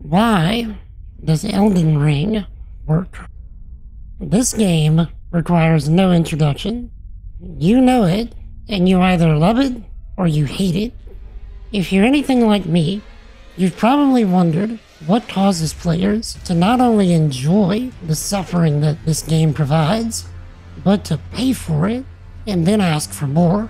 Why does Elden Ring work? This game requires no introduction. You know it, and you either love it or you hate it. If you're anything like me, you've probably wondered what causes players to not only enjoy the suffering that this game provides, but to pay for it and then ask for more.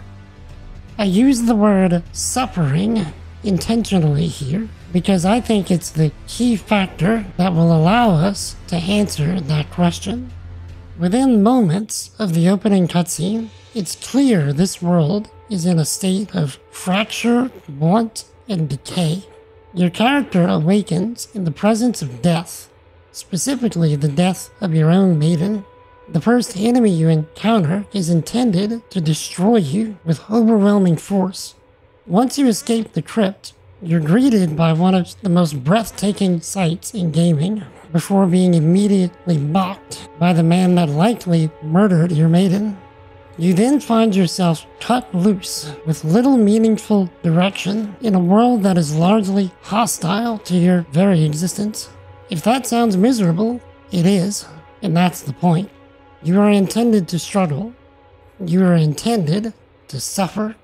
I use the word suffering intentionally here because I think it's the key factor that will allow us to answer that question. Within moments of the opening cutscene, it's clear this world is in a state of fracture, want, and decay. Your character awakens in the presence of death, specifically the death of your own maiden. The first enemy you encounter is intended to destroy you with overwhelming force. Once you escape the crypt, you're greeted by one of the most breathtaking sights in gaming, before being immediately mocked by the man that likely murdered your maiden. You then find yourself cut loose with little meaningful direction in a world that is largely hostile to your very existence. If that sounds miserable, it is, and that's the point. You are intended to struggle. You are intended to suffer.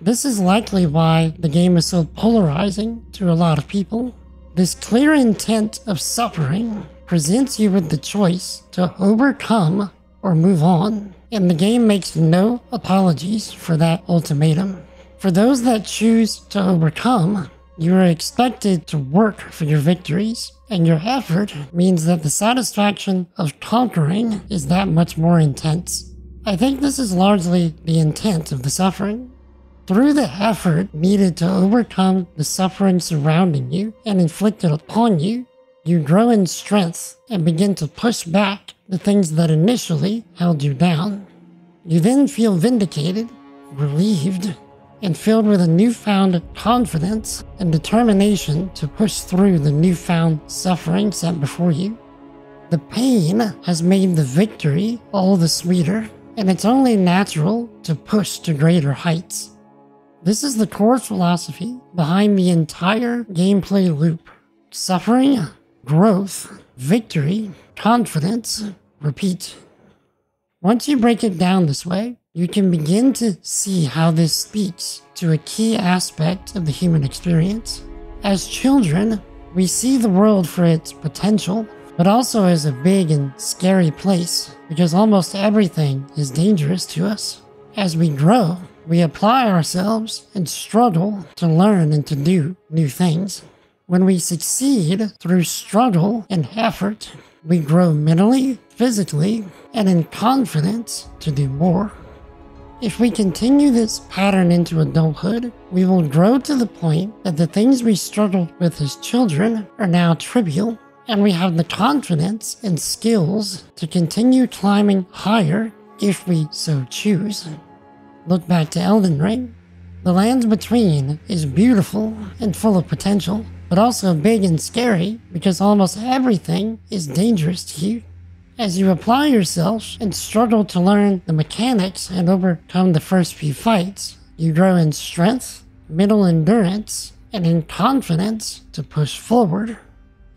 This is likely why the game is so polarizing to a lot of people. This clear intent of suffering presents you with the choice to overcome or move on, and the game makes no apologies for that ultimatum. For those that choose to overcome, you are expected to work for your victories, and your effort means that the satisfaction of conquering is that much more intense. I think this is largely the intent of the suffering. Through the effort needed to overcome the suffering surrounding you and inflict it upon you, you grow in strength and begin to push back the things that initially held you down. You then feel vindicated, relieved, and filled with a newfound confidence and determination to push through the newfound suffering set before you. The pain has made the victory all the sweeter, and it's only natural to push to greater heights. This is the core philosophy behind the entire gameplay loop. Suffering, growth, victory, confidence, repeat. Once you break it down this way, you can begin to see how this speaks to a key aspect of the human experience. As children, we see the world for its potential, but also as a big and scary place, because almost everything is dangerous to us. As we grow, we apply ourselves and struggle to learn and to do new things. When we succeed through struggle and effort, we grow mentally, physically, and in confidence to do more. If we continue this pattern into adulthood, we will grow to the point that the things we struggled with as children are now trivial, and we have the confidence and skills to continue climbing higher if we so choose. Look back to Elden Ring. The Lands Between is beautiful and full of potential, but also big and scary because almost everything is dangerous to you. As you apply yourself and struggle to learn the mechanics and overcome the first few fights, you grow in strength, mental endurance, and in confidence to push forward.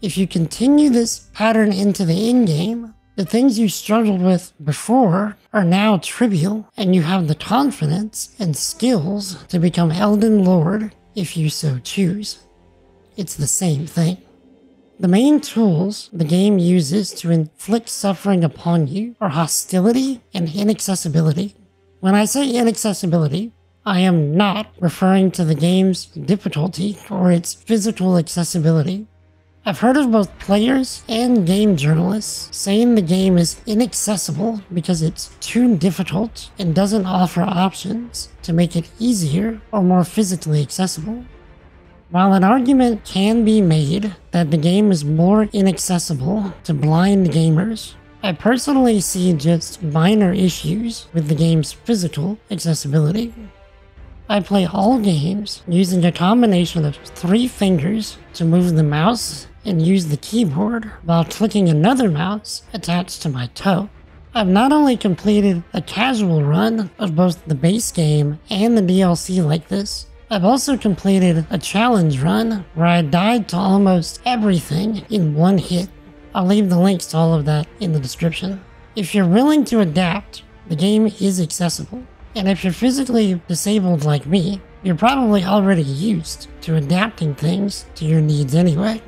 If you continue this pattern into the endgame, the things you struggled with before are now trivial, and you have the confidence and skills to become Elden Lord if you so choose. It's the same thing. The main tools the game uses to inflict suffering upon you are hostility and inaccessibility. When I say inaccessibility, I am not referring to the game's difficulty or its physical accessibility. I've heard of both players and game journalists saying the game is inaccessible because it's too difficult and doesn't offer options to make it easier or more physically accessible. While an argument can be made that the game is more inaccessible to blind gamers, I personally see just minor issues with the game's physical accessibility. I play all games using a combination of 3 fingers to move the mouse and use the keyboard while clicking another mouse attached to my toe. I've not only completed a casual run of both the base game and the DLC like this, I've also completed a challenge run where I died to almost everything in one hit. I'll leave the links to all of that in the description. If you're willing to adapt, the game is accessible. And if you're physically disabled like me, you're probably already used to adapting things to your needs anyway.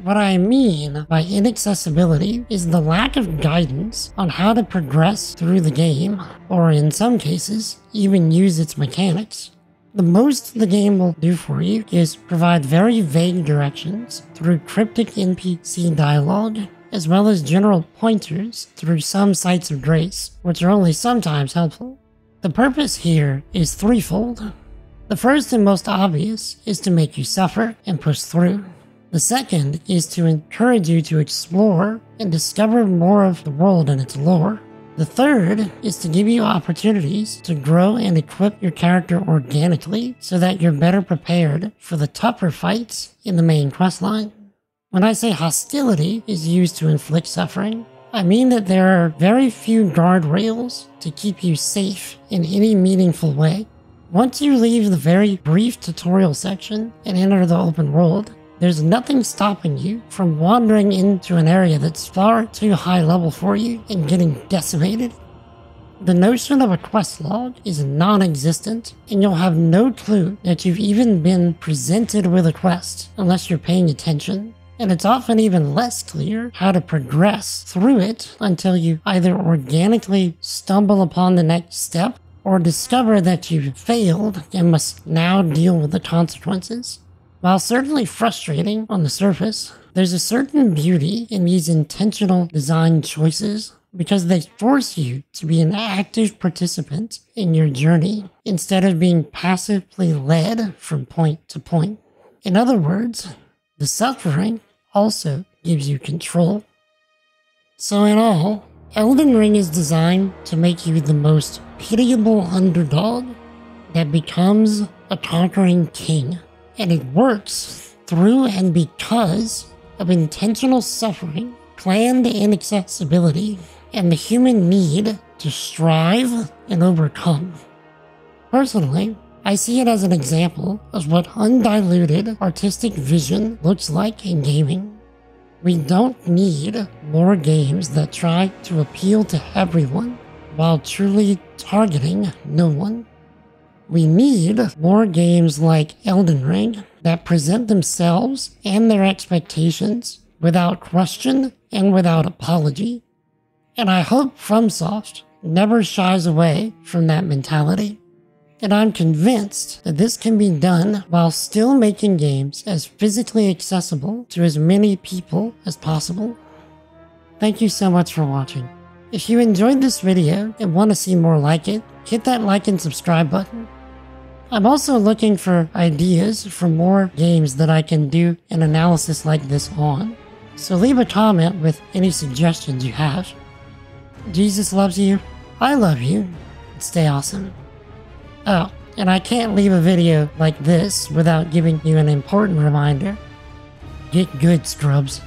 What I mean by inaccessibility is the lack of guidance on how to progress through the game, or in some cases, even use its mechanics. The most the game will do for you is provide very vague directions through cryptic NPC dialogue, as well as general pointers through some sites of grace, which are only sometimes helpful. The purpose here is threefold. The first and most obvious is to make you suffer and push through. The second is to encourage you to explore and discover more of the world and its lore. The third is to give you opportunities to grow and equip your character organically so that you're better prepared for the tougher fights in the main questline. When I say hostility is used to inflict suffering, I mean that there are very few guardrails to keep you safe in any meaningful way. Once you leave the very brief tutorial section and enter the open world, there's nothing stopping you from wandering into an area that's far too high level for you and getting decimated. The notion of a quest log is non-existent, and you'll have no clue that you've even been presented with a quest unless you're paying attention. And it's often even less clear how to progress through it until you either organically stumble upon the next step or discover that you've failed and must now deal with the consequences. While certainly frustrating on the surface, there's a certain beauty in these intentional design choices because they force you to be an active participant in your journey instead of being passively led from point to point. In other words, the suffering also gives you control. So in all, Elden Ring is designed to make you the most pitiable underdog that becomes a conquering king. And it works through and because of intentional suffering, planned inaccessibility, and the human need to strive and overcome. Personally, I see it as an example of what undiluted artistic vision looks like in gaming. We don't need more games that try to appeal to everyone while truly targeting no one. We need more games like Elden Ring that present themselves and their expectations without question and without apology. And I hope FromSoft never shies away from that mentality. And I'm convinced that this can be done while still making games as physically accessible to as many people as possible. Thank you so much for watching. If you enjoyed this video and want to see more like it, hit that like and subscribe button. I'm also looking for ideas for more games that I can do an analysis like this on, so leave a comment with any suggestions you have. Jesus loves you, I love you, and stay awesome. Oh, and I can't leave a video like this without giving you an important reminder. Get good, scrubs.